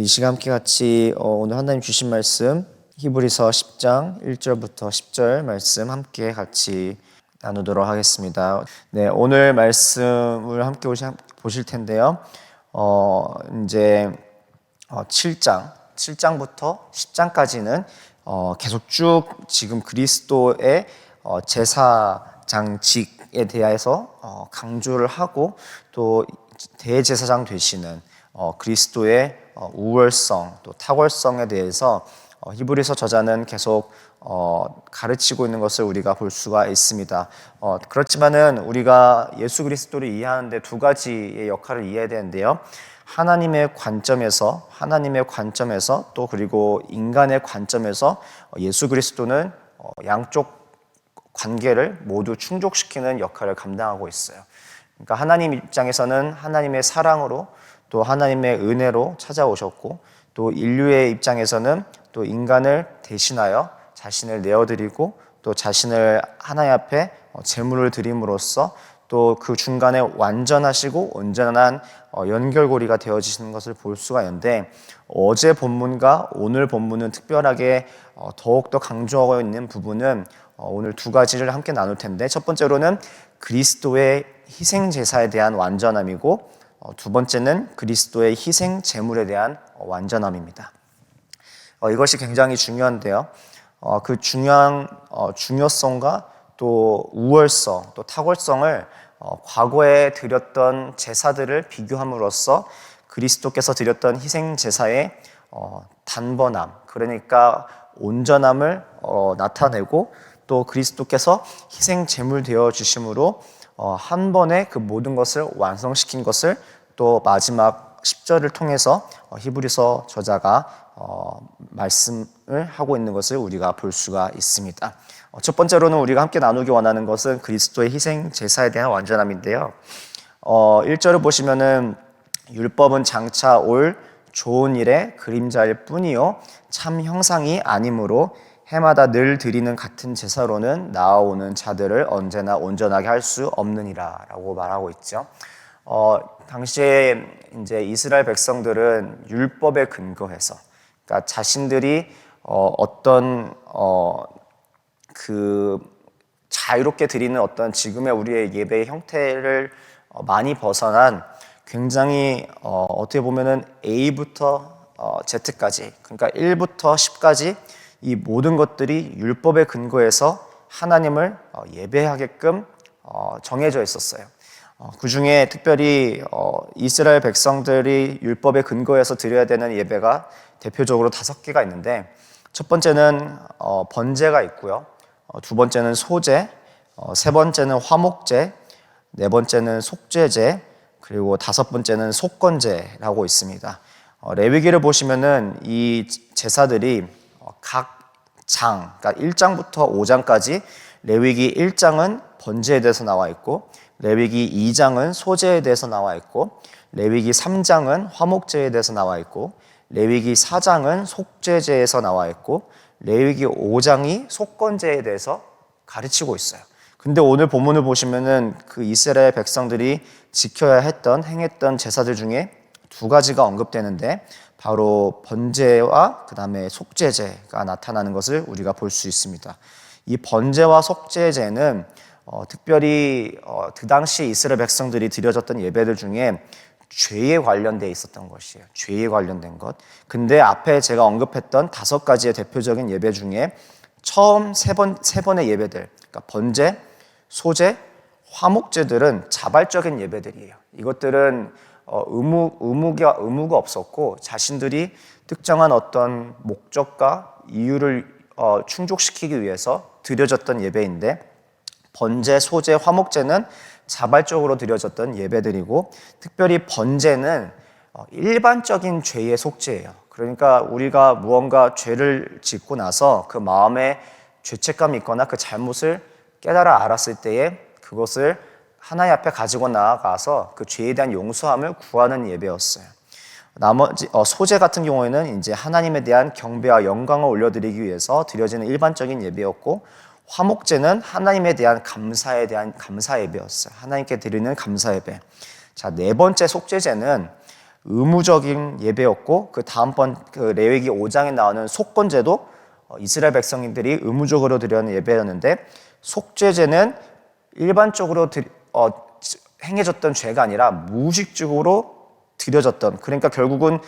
시간 함께 같이 오늘 하나님 주신 말씀 히브리서 10장 1절부터 10절 말씀 함께 같이 나누도록 하겠습니다. 네, 오늘 말씀을 함께 보실 텐데요. 이제 7장부터 10장까지는 계속 쭉 지금 그리스도의 제사장직에 대해서 강조를 하고 또 대제사장 되시는 그리스도의 우월성 또 탁월성에 대해서 히브리서 저자는 계속 가르치고 있는 것을 우리가 볼 수가 있습니다. 그렇지만은 우리가 예수 그리스도를 이해하는데 두 가지의 역할을 이해해야 되는데요. 하나님의 관점에서 또 그리고 인간의 관점에서 예수 그리스도는 양쪽 관계를 모두 충족시키는 역할을 감당하고 있어요. 그러니까 하나님 입장에서는 하나님의 사랑으로 또 하나님의 은혜로 찾아오셨고 또 인류의 입장에서는 또 인간을 대신하여 자신을 내어드리고 또 자신을 하나님 앞에 제물을 드림으로써 또 그 중간에 완전하시고 온전한 연결고리가 되어지시는 것을 볼 수가 있는데 어제 본문과 오늘 본문은 특별하게 더욱더 강조하고 있는 부분은 오늘 두 가지를 함께 나눌 텐데 첫 번째로는 그리스도의 희생제사에 대한 완전함이고 두 번째는 그리스도의 희생 제물에 대한 완전함입니다. 이것이 굉장히 중요한데요. 그 중요성과 또 우월성, 또 탁월성을 과거에 드렸던 제사들을 비교함으로써 그리스도께서 드렸던 희생 제사의 단번함, 그러니까 온전함을 나타내고 또 그리스도께서 희생 제물 되어 주심으로 한 번에 그 모든 것을 완성시킨 것을 또 마지막 10절을 통해서 히브리서 저자가 말씀을 하고 있는 것을 우리가 볼 수가 있습니다. 첫 번째로는 우리가 함께 나누기 원하는 것은 그리스도의 희생 제사에 대한 완전함인데요. 1절을 보시면은 율법은 장차 올 좋은 일의 그림자일 뿐이요 참 형상이 아니므로 해마다 늘 드리는 같은 제사로는 나아오는 자들을 언제나 온전하게 할 수 없느니라 라고 말하고 있죠. 당시에 이제 이스라엘 백성들은 율법에 근거해서 그러니까 자신들이 어떤 그 자유롭게 드리는 어떤 지금의 우리의 예배의 형태를 많이 벗어난 굉장히 어떻게 보면은 A부터 Z까지 그러니까 1부터 10까지 이 모든 것들이 율법에 근거해서 하나님을 예배하게끔 정해져 있었어요. 그 중에 특별히 이스라엘 백성들이 율법에 근거해서 드려야 되는 예배가 대표적으로 5개가 있는데 첫 번째는 번제가 있고요. 두 번째는 소제, 세 번째는 화목제, 네 번째는 속죄제, 그리고 5번째는 속건제라고 있습니다. 레위기를 보시면은 이 제사들이 각 장, 그러니까 1장부터 5장까지 레위기 1장은 번제에 대해서 나와 있고 레위기 2장은 소제에 대해서 나와 있고 레위기 3장은 화목제에 대해서 나와 있고 레위기 4장은 속죄제에서 나와 있고 레위기 5장이 속건제에 대해서 가르치고 있어요. 근데 오늘 본문을 보시면은 그 이스라엘 백성들이 지켜야 했던 행했던 제사들 중에 두 가지가 언급되는데 바로 번제와 그 다음에 속죄제가 나타나는 것을 우리가 볼 수 있습니다. 이 번제와 속죄제는 특별히 그 당시 이스라엘 백성들이 드려졌던 예배들 중에 죄에 관련되어 있었던 것이에요. 죄에 관련된 것. 근데 앞에 제가 언급했던 5가지의 대표적인 예배 중에 처음 세 번의 예배들, 그러니까 번제, 소제, 화목제들은 자발적인 예배들이에요. 이것들은 의무가 없었고 자신들이 특정한 어떤 목적과 이유를 충족시키기 위해서 드려졌던 예배인데 번제, 소제, 화목제는 자발적으로 드려졌던 예배들이고 특별히 번제는 일반적인 죄의 속죄예요. 그러니까 우리가 무언가 죄를 짓고 나서 그 마음에 죄책감이 있거나 그 잘못을 깨달아 알았을 때에 그것을 하나님 앞에 가지고 나아가서 그 죄에 대한 용서함을 구하는 예배였어요. 나머지 소제 같은 경우에는 이제 하나님에 대한 경배와 영광을 올려드리기 위해서 드려지는 일반적인 예배였고 화목제는 하나님에 대한 감사에 대한 감사 예배였어요. 하나님께 드리는 감사 예배. 자, 네 번째 속죄제는 의무적인 예배였고, 그 다음번 그 레위기 5장에 나오는 속건제도 이스라엘 백성들이 의무적으로 드리는 예배였는데, 속죄제는 일반적으로 행해졌던 죄가 아니라 무의식적으로 드려졌던, 그러니까 결국은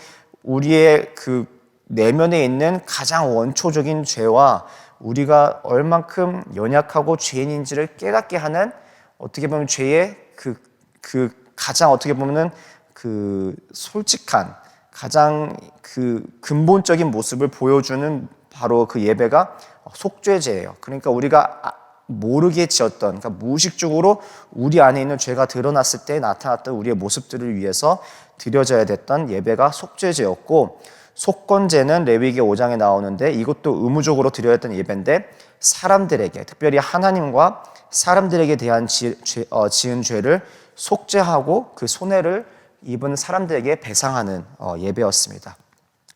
우리의 그 내면에 있는 가장 원초적인 죄와 우리가 얼만큼 연약하고 죄인인지를 깨닫게 하는, 어떻게 보면 죄의 그 가장 어떻게 보면은 그 솔직한 가장 그 근본적인 모습을 보여주는 바로 그 예배가 속죄제예요. 그러니까 우리가 모르게 지었던, 그러니까 무의식적으로 우리 안에 있는 죄가 드러났을 때 나타났던 우리의 모습들을 위해서 드려져야 됐던 예배가 속죄제였고, 속건제는 레위기 5장에 나오는데 이것도 의무적으로 드려야 했던 예배인데, 사람들에게, 특별히 하나님과 사람들에게 대한 지은 죄를 속죄하고 그 손해를 입은 사람들에게 배상하는 예배였습니다.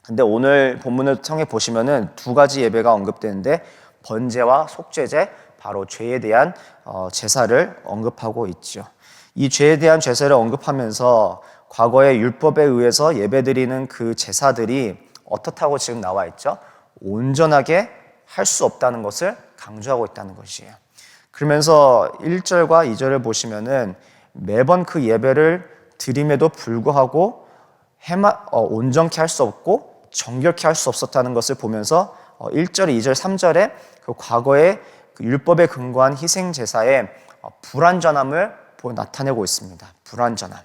근데 오늘 본문을 통해 보시면은 두 가지 예배가 언급되는데, 번제와 속죄제, 바로 죄에 대한 제사를 언급하고 있죠. 이 죄에 대한 제사를 언급하면서 과거의 율법에 의해서 예배드리는 그 제사들이 어떻다고 지금 나와 있죠? 온전하게 할 수 없다는 것을 강조하고 있다는 것이에요. 그러면서 1절과 2절을 보시면은 매번 그 예배를 드림에도 불구하고 온전케 할 수 없고 정결케 할 수 없었다는 것을 보면서 1절, 2절, 3절에 그 과거의 그 율법에 근거한 희생 제사의 불완전함을 나타내고 있습니다. 불완전함.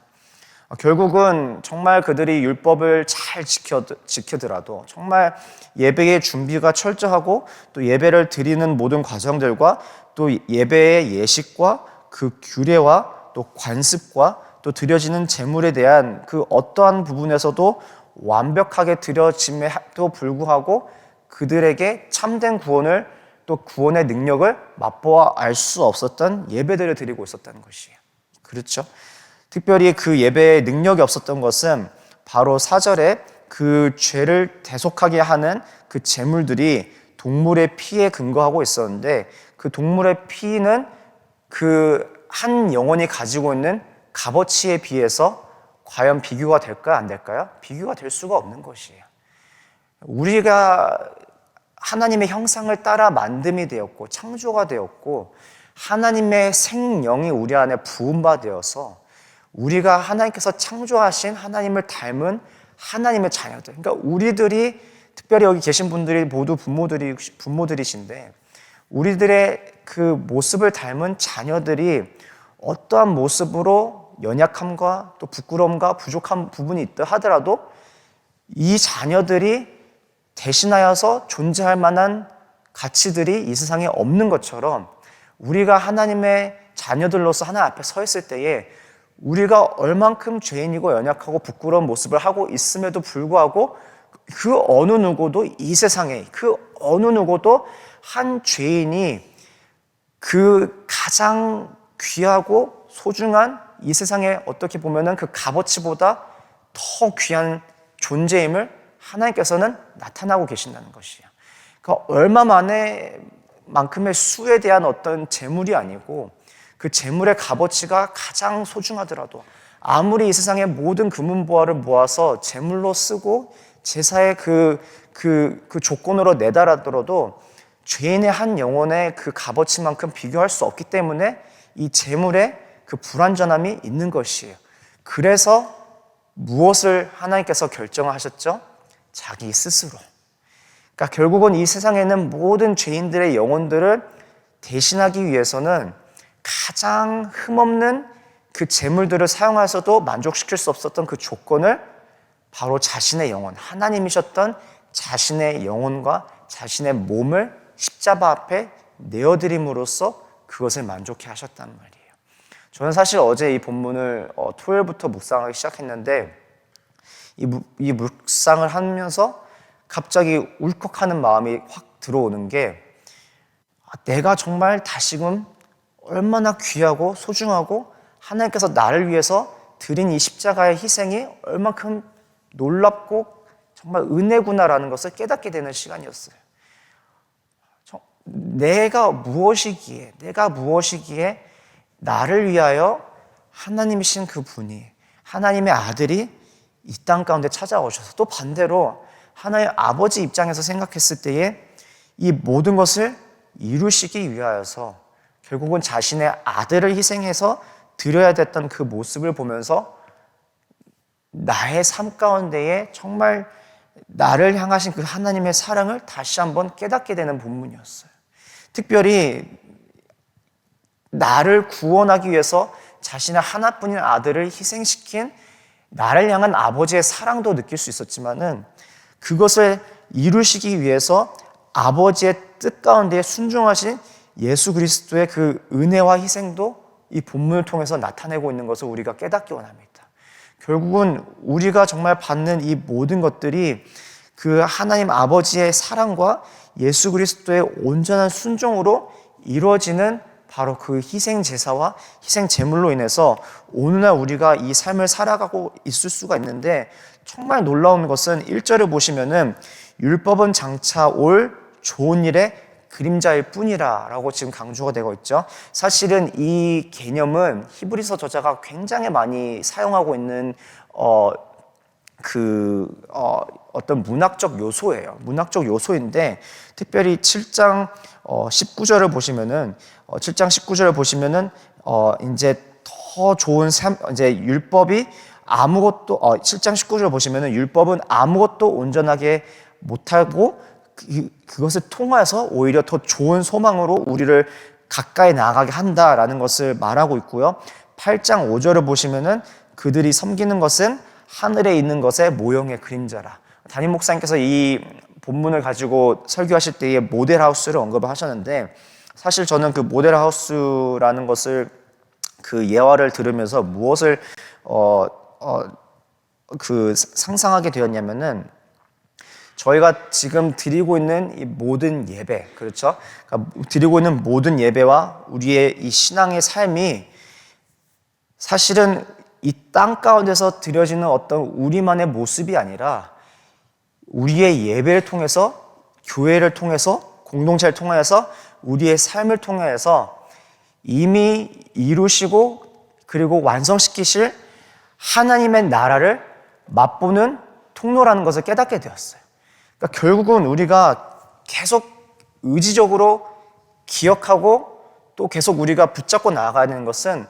결국은 정말 그들이 율법을 잘 지키더라도, 정말 예배의 준비가 철저하고 또 예배를 드리는 모든 과정들과 또 예배의 예식과 그 규례와 또 관습과 또 드려지는 제물에 대한 그 어떠한 부분에서도 완벽하게 드려짐에도 불구하고 그들에게 참된 구원을, 또 구원의 능력을 맛보아 알 수 없었던 예배들을 드리고 있었다는 것이에요. 그렇죠? 특별히 그 예배에 능력이 없었던 것은 바로 4절에 그 죄를 대속하게 하는 그 제물들이 동물의 피에 근거하고 있었는데, 그 동물의 피는 그 한 영혼이 가지고 있는 값어치에 비해서 과연 비교가 될까요? 안 될까요? 비교가 될 수가 없는 것이에요. 우리가 하나님의 형상을 따라 만듦이 되었고 창조가 되었고 하나님의 생명이 우리 안에 부음받아서 우리가 하나님께서 창조하신 하나님을 닮은 하나님의 자녀들, 그러니까 우리들이, 특별히 여기 계신 분들이 모두 부모들이신데 우리들의 그 모습을 닮은 자녀들이 어떠한 모습으로 연약함과 또 부끄러움과 부족한 부분이 있다 하더라도 이 자녀들이 대신하여서 존재할 만한 가치들이 이 세상에 없는 것처럼, 우리가 하나님의 자녀들로서 하나님 앞에 서 있을 때에 우리가 얼만큼 죄인이고 연약하고 부끄러운 모습을 하고 있음에도 불구하고 그 어느 누구도 이 세상에, 그 어느 누구도 한 죄인이 그 가장 귀하고 소중한 이 세상에 어떻게 보면은 그 값어치보다 더 귀한 존재임을 하나님께서는 나타나고 계신다는 것이에요. 그러니까 얼마만큼의 수에 대한 어떤 재물이 아니고 그 재물의 값어치가 가장 소중하더라도, 아무리 이 세상의 모든 금은보화를 모아서 재물로 쓰고 제사의 그 조건으로 내달아들어도 죄인의 한 영혼의 그 값어치만큼 비교할 수 없기 때문에 이 재물에 그 불완전함이 있는 것이에요. 그래서 무엇을 하나님께서 결정하셨죠? 자기 스스로. 그러니까 결국은 이 세상에는 모든 죄인들의 영혼들을 대신하기 위해서는 가장 흠없는 그 재물들을 사용해서도 만족시킬 수 없었던 그 조건을 바로 자신의 영혼, 하나님이셨던 자신의 영혼과 자신의 몸을 십자가 앞에 내어드림으로써 그것을 만족해 하셨단 말이에요. 저는 사실 어제 이 본문을 토요일부터 묵상하기 시작했는데 이 묵상을 하면서 갑자기 울컥하는 마음이 확 들어오는 게, 내가 정말 다시금 얼마나 귀하고 소중하고 하나님께서 나를 위해서 드린 이 십자가의 희생이 얼만큼 놀랍고 정말 은혜구나라는 것을 깨닫게 되는 시간이었어요. 내가 무엇이기에 나를 위하여 하나님이신 그 분이, 하나님의 아들이 이 땅 가운데 찾아오셔서 또 반대로 하나의 아버지 입장에서 생각했을 때에 이 모든 것을 이루시기 위하여서 결국은 자신의 아들을 희생해서 드려야 됐던 그 모습을 보면서 나의 삶 가운데에 정말 나를 향하신 그 하나님의 사랑을 다시 한번 깨닫게 되는 본문이었어요. 특별히 나를 구원하기 위해서 자신의 하나뿐인 아들을 희생시킨 나를 향한 아버지의 사랑도 느낄 수 있었지만은 그것을 이루시기 위해서 아버지의 뜻 가운데 순종하신 예수 그리스도의 그 은혜와 희생도 이 본문을 통해서 나타내고 있는 것을 우리가 깨닫기 원합니다. 결국은 우리가 정말 받는 이 모든 것들이 그 하나님 아버지의 사랑과 예수 그리스도의 온전한 순종으로 이루어지는 바로 그 희생 제사와 희생 제물로 인해서 오늘날 우리가 이 삶을 살아가고 있을 수가 있는데, 정말 놀라운 것은 1절을 보시면은 율법은 장차 올 좋은 일의 그림자일 뿐이라 라고 지금 강조가 되고 있죠. 사실은 이 개념은 히브리서 저자가 굉장히 많이 사용하고 있는 어떤 문학적 요소예요. 문학적 요소인데, 특별히 7장 19절을 보시면은 이제 더 좋은 삶, 이제 율법이 아무것도 7장 19절을 보시면은 율법은 아무것도 온전하게 못하고 그것을 통해서 오히려 더 좋은 소망으로 우리를 가까이 나아가게 한다라는 것을 말하고 있고요. 8장 5절을 보시면은 그들이 섬기는 것은 하늘에 있는 것의 모형의 그림자라. 담임 목사님께서 이 본문을 가지고 설교하실 때에 모델하우스를 언급을 하셨는데, 사실 저는 그 모델하우스라는 것을 그 예화를 들으면서 무엇을 상상하게 되었냐면은, 저희가 지금 드리고 있는 이 모든 예배, 그렇죠? 그러니까 드리고 있는 모든 예배와 우리의 이 신앙의 삶이 사실은 이 땅 가운데서 드려지는 어떤 우리만의 모습이 아니라 우리의 예배를 통해서, 교회를 통해서, 공동체를 통해서, 우리의 삶을 통해서 이미 이루시고 그리고 완성시키실 하나님의 나라를 맛보는 통로라는 것을 깨닫게 되었어요. 그러니까 결국은 우리가 계속 의지적으로 기억하고 또 계속 우리가 붙잡고 나아가야 되는 것은,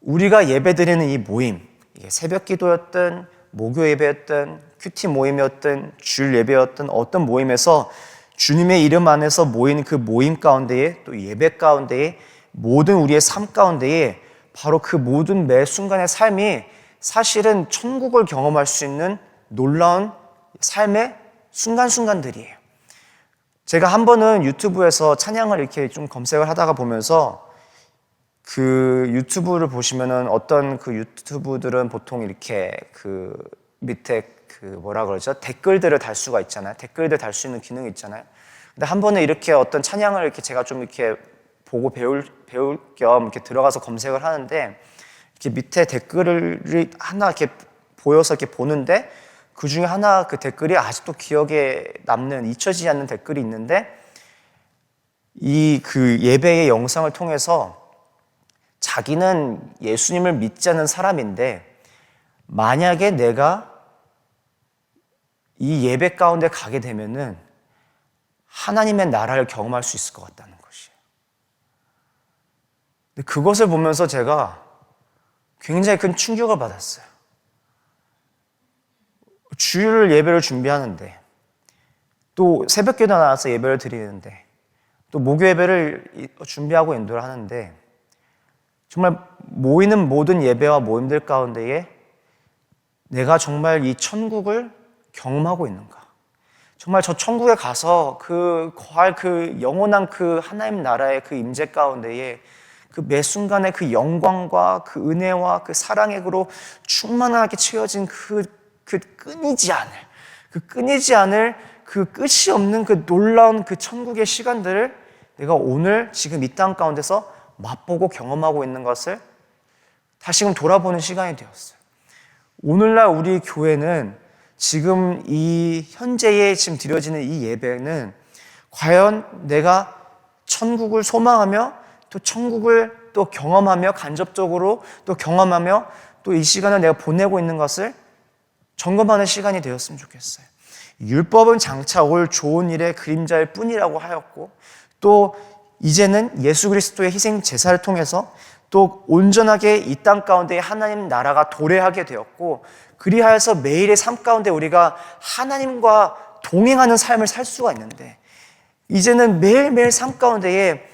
우리가 예배드리는 이 모임, 이게 새벽 기도였든 목요 예배였든 큐티 모임이었든 주일 예배였든 어떤 모임에서 주님의 이름 안에서 모인 그 모임 가운데에, 또 예배 가운데에, 모든 우리의 삶 가운데에 바로 그 모든 매 순간의 삶이 사실은 천국을 경험할 수 있는 놀라운 삶의 순간순간들이에요. 제가 한 번은 유튜브에서 찬양을 이렇게 좀 검색을 하다가 보면서, 그 유튜브를 보시면은 어떤 그 유튜브들은 보통 이렇게 그 밑에 그 뭐라 그러죠? 댓글들을 달 수가 있잖아요. 댓글들 달 수 있는 기능이 있잖아요. 근데 한 번은 이렇게 어떤 찬양을 이렇게 제가 좀 이렇게 보고 배울 겸 이렇게 들어가서 검색을 하는데, 이렇게 밑에 댓글을 하나 이렇게 보여서 이렇게 보는데, 그 중에 하나 그 댓글이 아직도 기억에 남는, 잊혀지지 않는 댓글이 있는데, 이 그 예배의 영상을 통해서 자기는 예수님을 믿지 않는 사람인데, 만약에 내가 이 예배 가운데 가게 되면은 하나님의 나라를 경험할 수 있을 것 같다는 것이에요. 근데 그것을 보면서 제가 굉장히 큰 충격을 받았어요. 주일 예배를 준비하는데, 또 새벽기도 나와서 예배를 드리는데, 또 목요 예배를 준비하고 인도를 하는데, 정말 모이는 모든 예배와 모임들 가운데에 내가 정말 이 천국을 경험하고 있는가? 정말 저 천국에 가서 거할 그 영원한 그 하나님 나라의 그 임재 가운데에 그 매 순간의 그 영광과 그 은혜와 그 사랑의 그로 충만하게 채워진 그 끊이지 않을 그 끝이 없는 그 놀라운 그 천국의 시간들을 내가 오늘 지금 이 땅 가운데서 맛보고 경험하고 있는 것을 다시금 돌아보는 시간이 되었어요. 오늘날 우리 교회는 지금 이 현재에 지금 드려지는 이 예배는 과연 내가 천국을 소망하며 또 천국을 또 경험하며 간접적으로 또 경험하며 또 이 시간을 내가 보내고 있는 것을 점검하는 시간이 되었으면 좋겠어요. 율법은 장차 올 좋은 일의 그림자일 뿐이라고 하였고, 또 이제는 예수 그리스도의 희생 제사를 통해서 또 온전하게 이 땅 가운데 하나님 나라가 도래하게 되었고, 그리하여서 매일의 삶 가운데 우리가 하나님과 동행하는 삶을 살 수가 있는데, 이제는 매일매일 삶 가운데에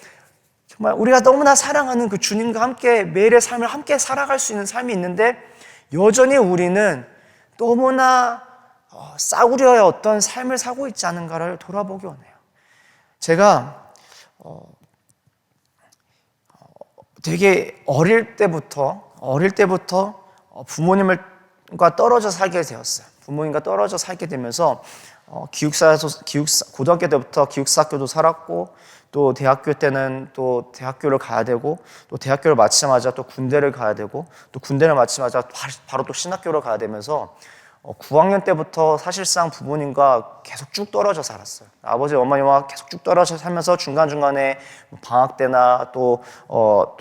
정말 우리가 너무나 사랑하는 그 주님과 함께 매일의 삶을 함께 살아갈 수 있는 삶이 있는데, 여전히 우리는 너무나 싸구려의 어떤 삶을 사고 있지 않은가를 돌아보기 원해요. 제가 되게 어릴 때부터 부모님과 떨어져 살게 되었어요. 부모님과 떨어져 살게 되면서 고등학교 때부터 기숙사학교도 살았고, 또 대학교 때는 또 대학교를 가야 되고, 또 대학교를 마치자마자 또 군대를 가야 되고, 또 군대를 마치자마자 바로 또 신학교를 가야 되면서 9학년 때부터 사실상 부모님과 계속 쭉 떨어져 살았어요. 아버지, 어머니와 계속 쭉 떨어져 살면서 중간중간에 방학 때나 또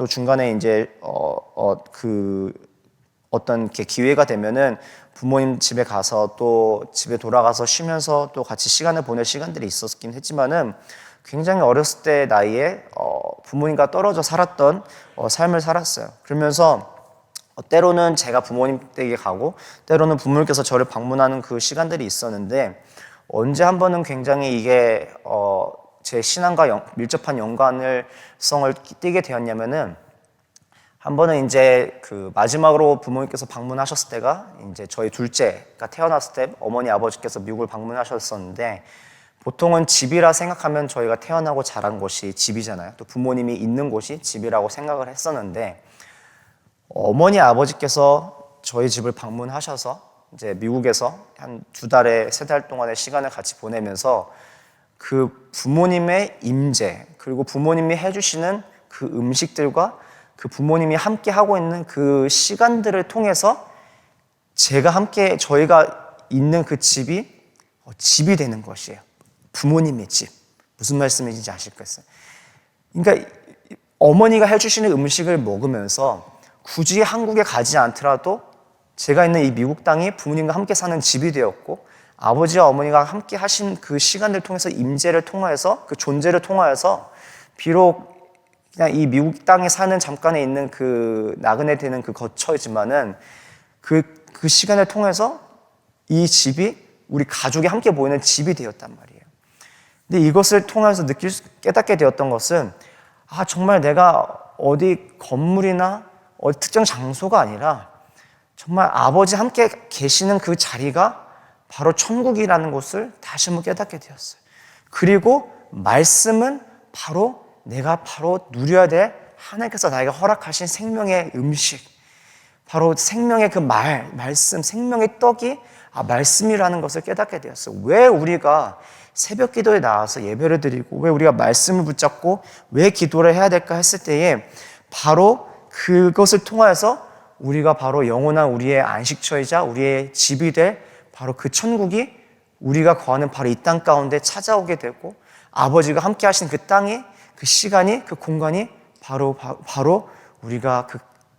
중간에 이제 어떤 이렇게 기회가 되면은 부모님 집에 가서 또 집에 돌아가서 쉬면서 또 같이 시간을 보낼 시간들이 있었긴 했지만은, 굉장히 어렸을 때 나이에 부모님과 떨어져 살았던 삶을 살았어요. 그러면서 때로는 제가 부모님 댁에 가고, 때로는 부모님께서 저를 방문하는 그 시간들이 있었는데, 언제 한 번은 굉장히 이게 제 신앙과 밀접한 연관성을 띠게 되었냐면은, 한 번은 이제 그 마지막으로 부모님께서 방문하셨을 때가 이제 저희 둘째가 태어났을 때 어머니 아버지께서 미국을 방문하셨었는데, 보통은 집이라 생각하면 저희가 태어나고 자란 곳이 집이잖아요. 또 부모님이 있는 곳이 집이라고 생각을 했었는데, 어머니 아버지께서 저희 집을 방문하셔서 이제 미국에서 한 2달에 3달 동안의 시간을 같이 보내면서 그 부모님의 임재, 그리고 부모님이 해주시는 그 음식들과 그 부모님이 함께 하고 있는 그 시간들을 통해서 저희가 있는 그 집이 되는 것이에요. 부모님의 집. 무슨 말씀인지 아실겠어요? 그러니까 어머니가 해주시는 음식을 먹으면서 굳이 한국에 가지 않더라도 제가 있는 이 미국 땅이 부모님과 함께 사는 집이 되었고, 아버지와 어머니가 함께 하신 그 시간을 통해서 임재를 통하여서, 그 존재를 통하여서, 비록 그냥 이 미국 땅에 사는 잠깐에 있는 그 나그네 되는 그 거처이지만은 그 시간을 통해서 이 집이 우리 가족이 함께 모이는 집이 되었단 말이에요. 근데 이것을 통해서 깨닫게 되었던 것은, 정말 내가 어디 건물이나 어디 특정 장소가 아니라 정말 아버지 함께 계시는 그 자리가 바로 천국이라는 것을 다시 한번 깨닫게 되었어요. 그리고 말씀은 내가 누려야 될 하나님께서 나에게 허락하신 생명의 음식, 바로 생명의 그 말씀, 생명의 떡이 말씀이라는 것을 깨닫게 되었어요. 왜 우리가 새벽 기도에 나와서 예배를 드리고, 왜 우리가 말씀을 붙잡고 왜 기도를 해야 될까 했을 때에, 바로 그것을 통하여서 우리가 바로 영원한 우리의 안식처이자 우리의 집이 될 바로 그 천국이 우리가 거하는 바로 이 땅 가운데 찾아오게 되고, 아버지가 함께 하신 그 땅이, 그 시간이, 그 공간이 바로 우리가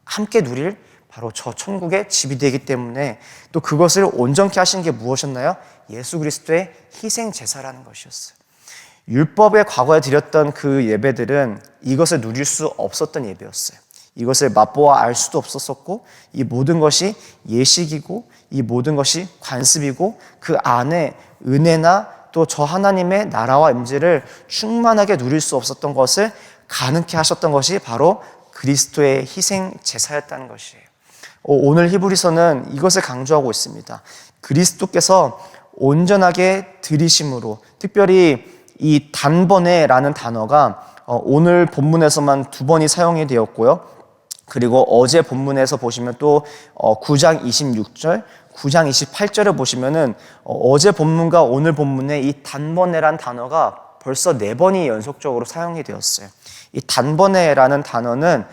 함께 누릴 바로 저 천국의 집이 되기 때문에, 또 그것을 온전케 하신 게 무엇이었나요? 예수 그리스도의 희생 제사라는 것이었어요. 율법의 과거에 드렸던 그 예배들은 이것을 누릴 수 없었던 예배였어요. 이것을 맛보아 알 수도 없었었고, 이 모든 것이 예식이고, 이 모든 것이 관습이고, 그 안에 은혜나 또 저 하나님의 나라와 임재를 충만하게 누릴 수 없었던 것을 가능케 하셨던 것이 바로 그리스도의 희생 제사였다는 것이에요. 오늘 히브리서는 이것을 강조하고 있습니다. 그리스도께서 온전하게 드리심으로, 특별히 이 단번에라는 단어가 오늘 본문에서만 2번이 사용이 되었고요. 그리고 어제 본문에서 보시면 또 9장 26절, 9장 28절을 보시면은 어제 본문과 오늘 본문에 이 단번에란 단어가 벌써 4번이 연속적으로 사용이 되었어요. 이 단번에라는 단어는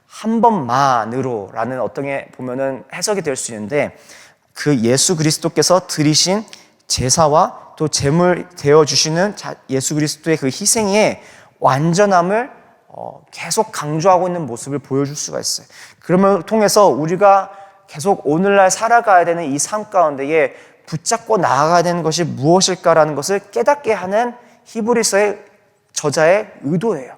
한 번만으로라는 어떤 게 보면은 해석이 될 수 있는데, 그 예수 그리스도께서 드리신 제사와 또 제물 되어 주시는 예수 그리스도의 그 희생의 완전함을 계속 강조하고 있는 모습을 보여줄 수가 있어요. 그러면 통해서 우리가 계속 오늘날 살아가야 되는 이 삶 가운데에 붙잡고 나아가야 되는 것이 무엇일까라는 것을 깨닫게 하는 히브리서의 저자의 의도예요.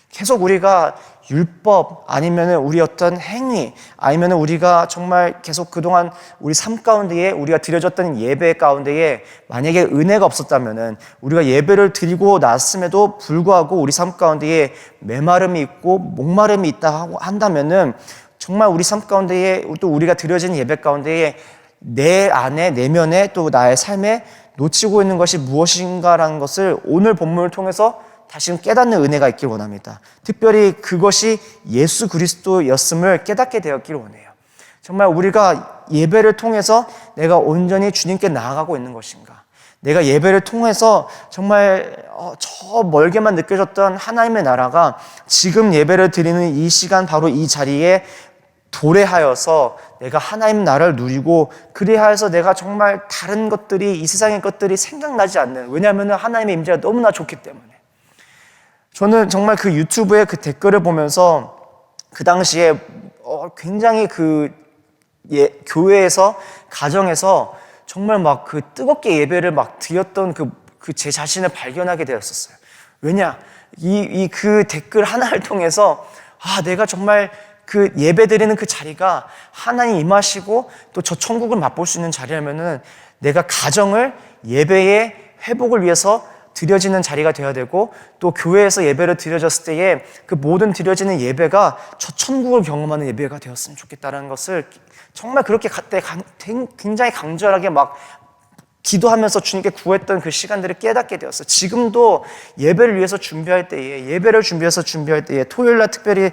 계속 우리가 율법 아니면 우리 어떤 행위 아니면 우리가 정말 계속 그동안 우리 삶 가운데에 우리가 드려졌던 예배 가운데에 만약에 은혜가 없었다면 우리가 예배를 드리고 났음에도 불구하고 우리 삶 가운데에 메마름이 있고 목마름이 있다 한다면은 정말 우리 삶 가운데에 또 우리가 드려진 예배 가운데에 내 안에 내면에 또 나의 삶에 놓치고 있는 것이 무엇인가라는 것을 오늘 본문을 통해서 다시금 깨닫는 은혜가 있길 원합니다. 특별히 그것이 예수 그리스도였음을 깨닫게 되었길 원해요. 정말 우리가 예배를 통해서 내가 온전히 주님께 나아가고 있는 것인가? 내가 예배를 통해서 정말 저 멀게만 느껴졌던 하나님의 나라가 지금 예배를 드리는 이 시간 바로 이 자리에 도래하여서 내가 하나님 나라를 누리고 그래하여서 내가 정말 다른 것들이 이 세상의 것들이 생각나지 않는, 왜냐하면 하나님의 임재가 너무나 좋기 때문에. 저는 정말 그 유튜브에 그 댓글을 보면서 그 당시에 굉장히 교회에서 가정에서 정말 막 그 뜨겁게 예배를 막 드렸던 그 제 자신을 발견하게 되었었어요. 왜냐? 그 댓글 하나를 통해서 내가 정말 그 예배 드리는 그 자리가 하나님 임하시고 또 저 천국을 맛볼 수 있는 자리라면은 내가 가정을 예배의 회복을 위해서 드려지는 자리가 되어야 되고 또 교회에서 예배를 드려졌을 때에 그 모든 드려지는 예배가 저 천국을 경험하는 예배가 되었으면 좋겠다는 것을 정말 그렇게 그때 굉장히 강렬하게 막 기도하면서 주님께 구했던 그 시간들을 깨닫게 되었어요. 지금도 예배를 위해서 준비할 때에 토요일 날 특별히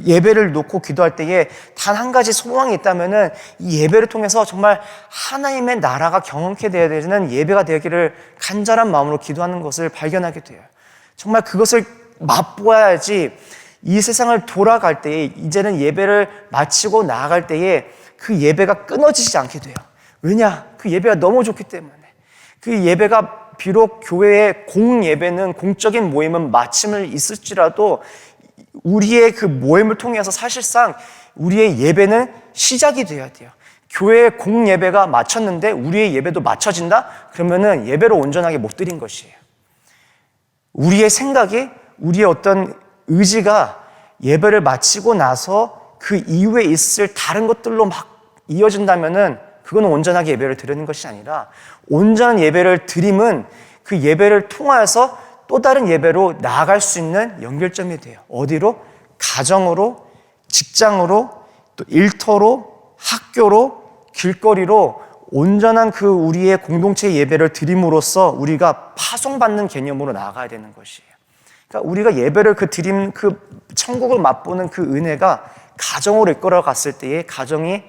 예배를 놓고 기도할 때에 단 한 가지 소망이 있다면은 이 예배를 통해서 정말 하나님의 나라가 경험케 되어야 되는 예배가 되기를 간절한 마음으로 기도하는 것을 발견하게 돼요. 정말 그것을 맛보아야지 이 세상을 돌아갈 때에 이제는 예배를 마치고 나아갈 때에 그 예배가 끊어지지 않게 돼요. 왜냐? 그 예배가 너무 좋기 때문에. 그 예배가 비록 교회의 공예배는 공적인 모임은 마침을 있을지라도 우리의 그 모임을 통해서 사실상 우리의 예배는 시작이 되어야 돼요. 교회의 공예배가 마쳤는데 우리의 예배도 마쳐진다? 그러면은 예배를 온전하게 못 드린 것이에요. 우리의 생각이, 우리의 어떤 의지가 예배를 마치고 나서 그 이후에 있을 다른 것들로 막 이어진다면은 그거는 온전하게 예배를 드리는 것이 아니라 온전한 예배를 드림은 그 예배를 통하여서 또 다른 예배로 나아갈 수 있는 연결점이 돼요. 어디로? 가정으로, 직장으로, 또 일터로, 학교로, 길거리로 온전한 그 우리의 공동체 예배를 드림으로써 우리가 파송받는 개념으로 나아가야 되는 것이에요. 그러니까 우리가 예배를 드림, 천국을 맛보는 그 은혜가 가정으로 이끌어 갔을 때에 가정이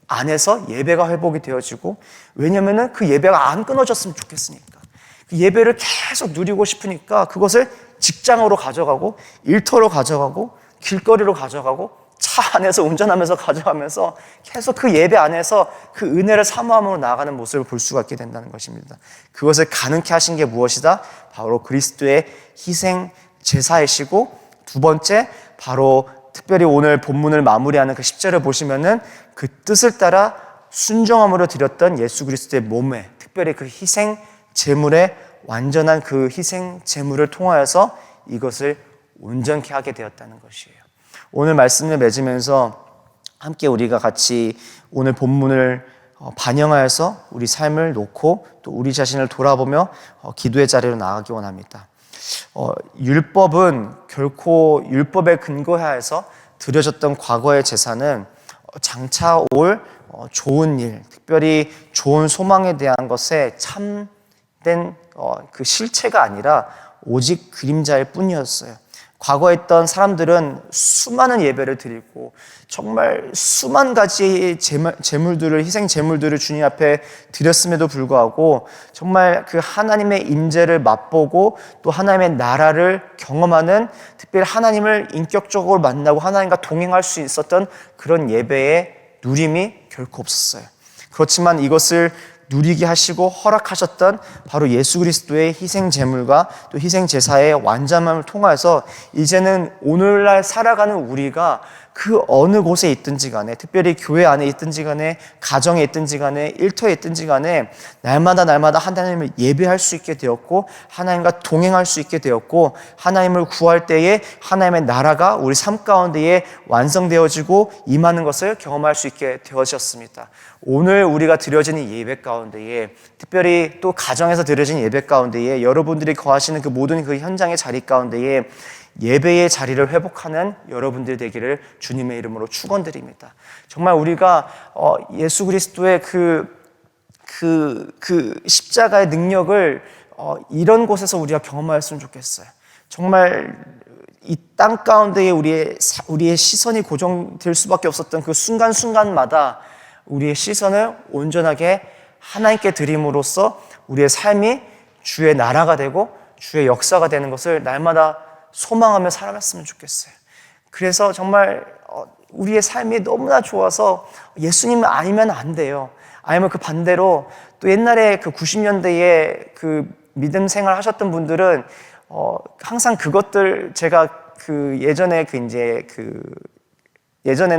안에서 예배가 회복이 되어지고, 왜냐면은 그 예배가 안 끊어졌으면 좋겠으니까. 그 예배를 계속 누리고 싶으니까 그것을 직장으로 가져가고 일터로 가져가고 길거리로 가져가고 차 안에서 운전하면서 가져가면서 계속 그 예배 안에서 그 은혜를 사모함으로 나아가는 모습을 볼 수가 있게 된다는 것입니다. 그것을 가능케 하신 게 무엇이다? 바로 그리스도의 희생 제사이시고, 두 번째 바로 특별히 오늘 본문을 마무리하는 그 10절을 보시면은 그 뜻을 따라 순종함으로 드렸던 예수 그리스도의 몸에, 특별히 그 희생 제물의 완전한 그 희생 제물을 통하여서 이것을 온전케 하게 되었다는 것이에요. 오늘 말씀을 맺으면서 함께 우리가 같이 오늘 본문을 반영하여서 우리 삶을 놓고 또 우리 자신을 돌아보며 기도의 자리로 나아가기 원합니다. 율법은 결코 율법에 근거하여서 드려졌던 과거의 제사는 장차 올 좋은 일, 특별히 좋은 소망에 대한 것에 참된 그 실체가 아니라 오직 그림자일 뿐이었어요. 과거에 있던 사람들은 수많은 예배를 드리고 정말 수만 가지의 제물들을, 희생 제물들을 주님 앞에 드렸음에도 불구하고 정말 그 하나님의 임재를 맛보고 또 하나님의 나라를 경험하는, 특별히 하나님을 인격적으로 만나고 하나님과 동행할 수 있었던 그런 예배의 누림이 결코 없었어요. 그렇지만 이것을 누리게 하시고 허락하셨던 바로 예수 그리스도의 희생 제물과 또 희생 제사의 완전함을 통해서 이제는 오늘날 살아가는 우리가 그 어느 곳에 있든지 간에, 특별히 교회 안에 있든지 간에, 가정에 있든지 간에, 일터에 있든지 간에 날마다 하나님을 예배할 수 있게 되었고, 하나님과 동행할 수 있게 되었고, 하나님을 구할 때에 하나님의 나라가 우리 삶 가운데에 완성되어지고 임하는 것을 경험할 수 있게 되어졌습니다. 오늘 우리가 드려지는 예배 가운데에, 특별히 또 가정에서 드려지는 예배 가운데에, 여러분들이 거하시는 그 모든 그 현장의 자리 가운데에 예배의 자리를 회복하는 여러분들 되기를 주님의 이름으로 축원드립니다. 정말 우리가 예수 그리스도의 그 십자가의 능력을 이런 곳에서 우리가 경험하였으면 좋겠어요. 정말 이 땅 가운데에 우리의 시선이 고정될 수밖에 없었던 그 순간순간마다 우리의 시선을 온전하게 하나님께 드림으로써 우리의 삶이 주의 나라가 되고 주의 역사가 되는 것을 날마다 소망하며 살아갔으면 좋겠어요. 그래서 정말 우리의 삶이 너무나 좋아서 예수님 아니면 안 돼요. 아니면 그 반대로 또 옛날에 그 90년대에 그 믿음 생활 하셨던 분들은 항상 그것들 제가 예전에는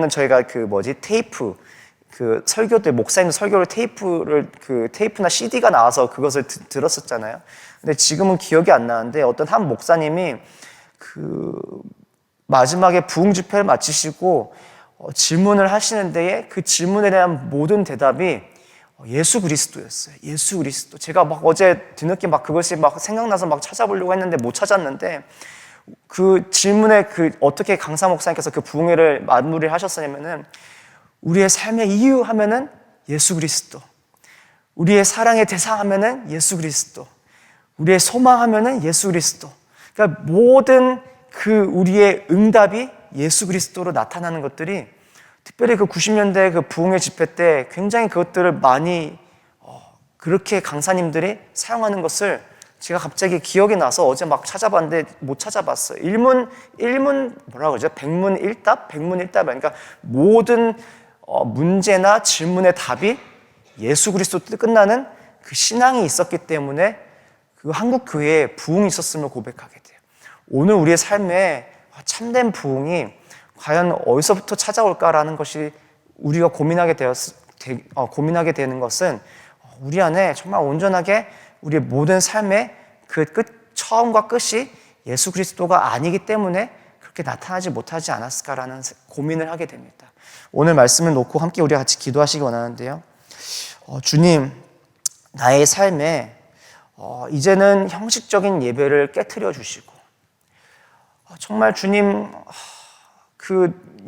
저희가 테이프 설교 때 목사님들 설교를 테이프나 CD가 나와서 그것을 들었었잖아요. 근데 지금은 기억이 안 나는데 어떤 한 목사님이 마지막에 부흥 집회를 마치시고 질문을 하시는 데에 그 질문에 대한 모든 대답이 예수 그리스도였어요. 예수 그리스도. 제가 어제 뒤늦게 그것이 생각나서 찾아보려고 했는데 못 찾았는데 그 질문에 어떻게 강사 목사님께서 그 부흥회를 마무리를 하셨냐면은 우리의 삶의 이유 하면은 예수 그리스도. 우리의 사랑의 대상 하면은 예수 그리스도. 우리의 소망 하면은 예수 그리스도. 그러니까 모든 우리의 응답이 예수 그리스도로 나타나는 것들이 특별히 90년대 부흥회 집회 때 굉장히 그것들을 많이 그렇게 강사님들이 사용하는 것을 제가 갑자기 기억이 나서 어제 찾아봤는데 못 찾아봤어요. 백문일답? 그러니까 모든 문제나 질문의 답이 예수 그리스도로 끝나는 그 신앙이 있었기 때문에 그 한국 교회에 부흥이 있었음을 고백하게 돼요. 오늘 우리의 삶에 참된 부흥이 과연 어디서부터 찾아올까라는 것이 우리가 고민하게 되는 것은 우리 안에 정말 온전하게 우리의 모든 삶의 그 처음과 끝이 예수 그리스도가 아니기 때문에 그렇게 나타나지 못하지 않았을까라는 고민을 하게 됩니다. 오늘 말씀을 놓고 함께 우리가 같이 기도하시기 원하는데요. 주님, 나의 삶에 이제는 형식적인 예배를 깨트려 주시고 정말 주님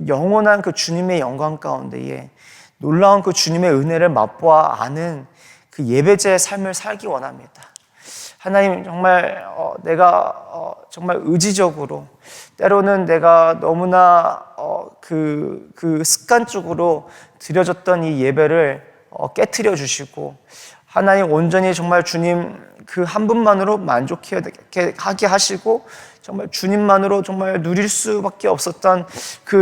영원한 주님의 영광 가운데에 놀라운 주님의 은혜를 맛보아 아는 예배자의 삶을 살기 원합니다. 하나님, 정말 내가 정말 의지적으로 때로는 내가 너무나 습관적으로 드려졌던 이 예배를 깨트려 주시고 하나님 온전히 정말 주님 한 분만으로 만족하게 하시고 정말 주님만으로 정말 누릴 수밖에 없었던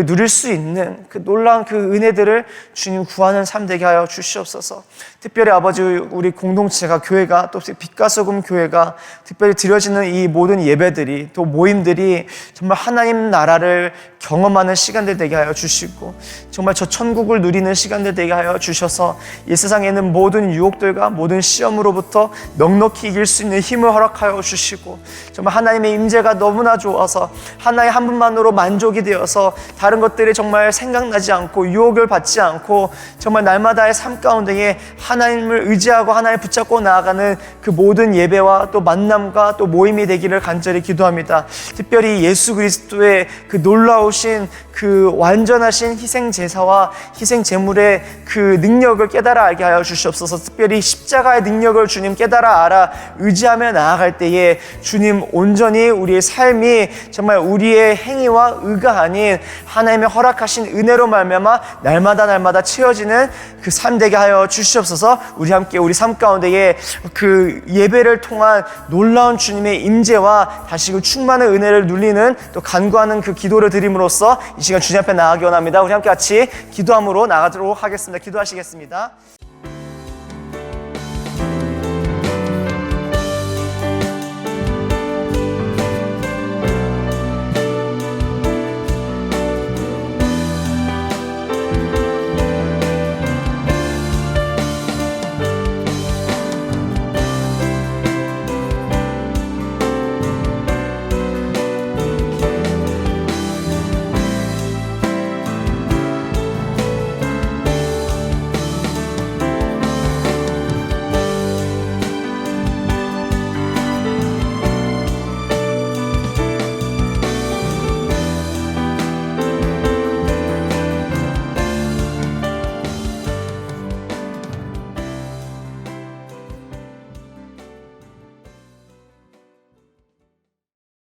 누릴 수 있는 놀라운 은혜들을 주님 구하는 삶 되게 하여 주시옵소서. 특별히 아버지 우리 공동체가 교회가 또 빛과 소금 교회가 특별히 드려지는 이 모든 예배들이 또 모임들이 정말 하나님 나라를 경험하는 시간들 되게 하여 주시고 정말 저 천국을 누리는 시간들 되게 하여 주셔서 이 세상에 있는 모든 유혹들과 모든 시험으로부터 넉넉히 이길 수 있는 힘을 허락하여 주시고 정말 하나님의 임재가 너무나 좋아서 하나의 한 분만으로 만족이 되어서 다른 것들이 정말 생각나지 않고 유혹을 받지 않고 정말 날마다의 삶 가운데에 하나님을 의지하고 하나님을 붙잡고 나아가는 모든 예배와 또 만남과 또 모임이 되기를 간절히 기도합니다. 특별히 예수 그리스도의 놀라우신 완전하신 희생 제사와 희생 제물의 능력을 깨달아 알게 하여 주시옵소서. 특별히 십자가의 능력을 주님 깨달아 알아 의지하며 나아갈 때에 주님 온전히 우리의 삶이 정말 우리의 행위와 의가 아닌 하나님의 허락하신 은혜로 말미암아 날마다 채워지는 삶 되게 하여 주시옵소서. 우리 함께 우리 삶 가운데에 예배를 통한 놀라운 주님의 임재와 다시 충만한 은혜를 누리는 또 간구하는 기도를 드림으로써 이 시간 주님 앞에 나아가기 원합니다. 우리 함께 같이 기도함으로 나가도록 하겠습니다. 기도하시겠습니다.